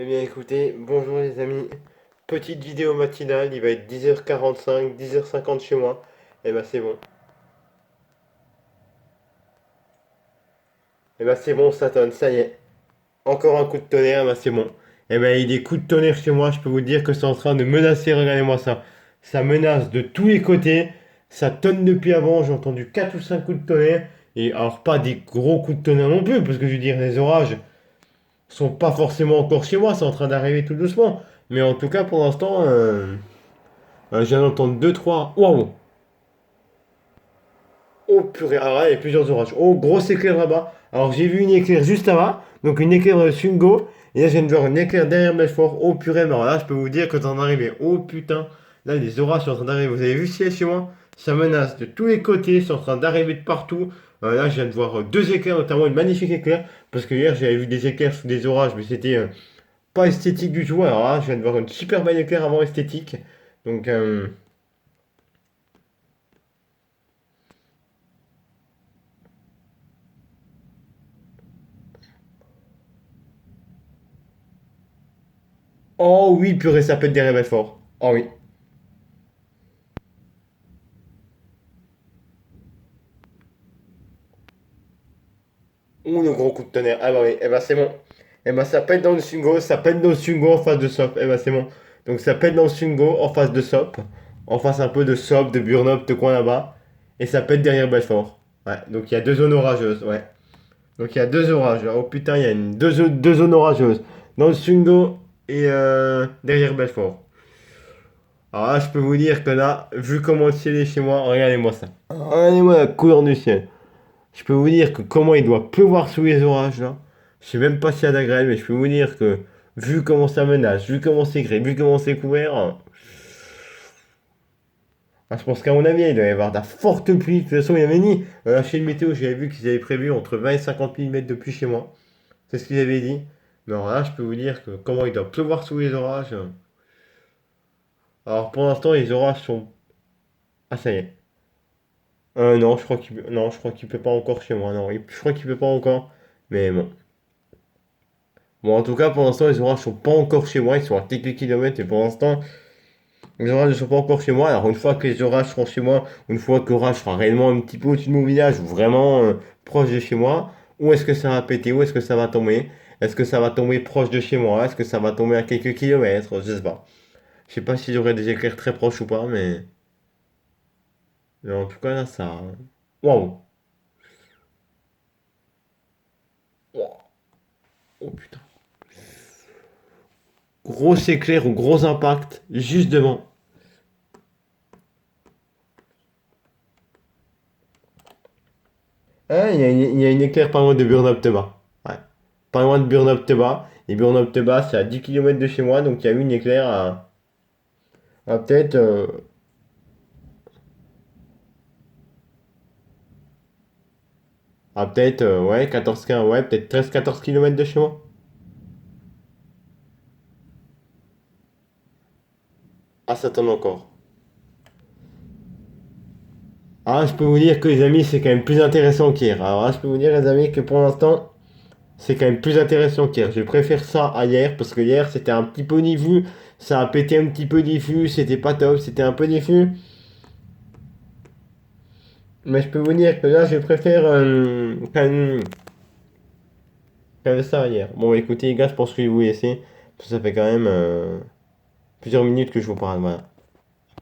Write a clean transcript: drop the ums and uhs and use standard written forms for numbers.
Eh bien écoutez, bonjour les amis. Petite vidéo matinale, il va être 10h45, 10h50 chez moi. Eh ben c'est bon. Eh ben c'est bon, ça tonne, ça y est. Encore un coup de tonnerre, eh ben c'est bon. Eh ben il y a des coups de tonnerre chez moi, je peux vous dire que c'est en train de menacer, regardez-moi ça. Ça menace de tous les côtés. Ça tonne depuis avant, j'ai entendu 4 ou 5 coups de tonnerre. Et alors pas des gros coups de tonnerre non plus, parce que je veux dire, les orages sont pas forcément encore chez moi, c'est en train d'arriver tout doucement. Mais en tout cas pour l'instant, je viens d'entendre deux trois. Waouh! Oh purée, alors là, il y a plusieurs orages. Oh, grosse éclair là-bas. Alors j'ai vu une éclair juste là-bas, donc une éclair Sungo. Et là, je viens de voir une éclair derrière Belfort. Oh purée, mais alors là, je peux vous dire que c'est en train d'arriver. Oh putain, là, les orages sont en train d'arriver. Vous avez vu ce qu'il y a chez moi? Ça menace de tous les côtés, c'est en train d'arriver de partout. Là, je viens de voir deux éclairs, notamment une magnifique éclair. Parce que hier, j'avais vu des éclairs sous des orages, mais c'était pas esthétique du tout. Alors là, je viens de voir une super belle éclair avant esthétique. Donc, oh oui, purée, ça pète derrière Belfort. Oh oui. Ouh, le gros coup de tonnerre. Ah bah oui, eh bah c'est bon. Eh bah ça pète dans le Sungo, ça pète dans le Sungo en face de Sop. Eh bah c'est bon. Donc ça pète dans le Sungo en face de Sop. En face un peu de Sop, de Burnop, de coin là-bas. Et ça pète derrière Belfort. Ouais, donc il y a deux zones orageuses, ouais. Donc il y a deux orages. Oh putain, il y a deux zones orageuses. Dans le Sungo et derrière Belfort. Alors là, je peux vous dire que là, vu comment le ciel est chez moi, regardez-moi ça. Regardez-moi la couleur du ciel. Je peux vous dire que comment il doit pleuvoir sous les orages là. Je sais même pas s'il y a de la grêle, mais je peux vous dire que vu comment ça menace, vu comment c'est gris, vu comment c'est couvert, je pense qu'à mon avis, il doit y avoir de la forte pluie. De toute façon, il y avait ni. Chez le météo, j'avais vu qu'ils avaient prévu entre 20 et 50 mm de pluie chez moi. C'est ce qu'ils avaient dit. Mais alors là, je peux vous dire que comment il doit pleuvoir sous les orages. Alors pour l'instant, les orages sont. Ah, ça y est. Non, non, je crois qu'il peut pas encore chez moi. Non, je crois qu'il peut pas encore. Mais bon. Bon, en tout cas, pour l'instant, les orages sont pas encore chez moi. Ils sont à quelques kilomètres. Et pour l'instant, les orages ne sont pas encore chez moi. Alors, une fois que les orages seront chez moi, une fois que l'orage sera réellement un petit peu au-dessus de mon village, ou vraiment proche de chez moi, où est-ce que ça va péter? Où est-ce que ça va tomber? Est-ce que ça va tomber proche de chez moi? Est-ce que ça va tomber à quelques kilomètres? Je sais pas. Je sais pas s'il y aurait des éclairs très proches ou pas, mais en tout cas, là, ça. Waouh! Waouh. Oh putain. Gros éclair ou gros impact, juste devant. Ah, il y a une éclair pas loin de Burnop-Teba. Ouais. Pas loin de Burnop-Teba. Et Burnop-Teba, c'est à 10 km de chez moi, donc il y a eu une éclair à peut-être ouais, 14-15, ouais, peut-être 13-14 km de chez moi. Ah, ça tombe encore. Ah, je peux vous dire que les amis, c'est quand même plus intéressant qu'hier. Alors là, je peux vous dire, les amis, que pour l'instant, c'est quand même plus intéressant qu'hier. Je préfère ça à hier, parce que hier, c'était un petit peu diffus. Ça a pété un petit peu diffus, c'était pas top, c'était un peu diffus. Mais je peux vous dire que là, je préfère quand même ça hier. Bon, écoutez, les gars, je pense que je vais vous laisser. Parce que ça fait quand même plusieurs minutes que je vous parle. Voilà.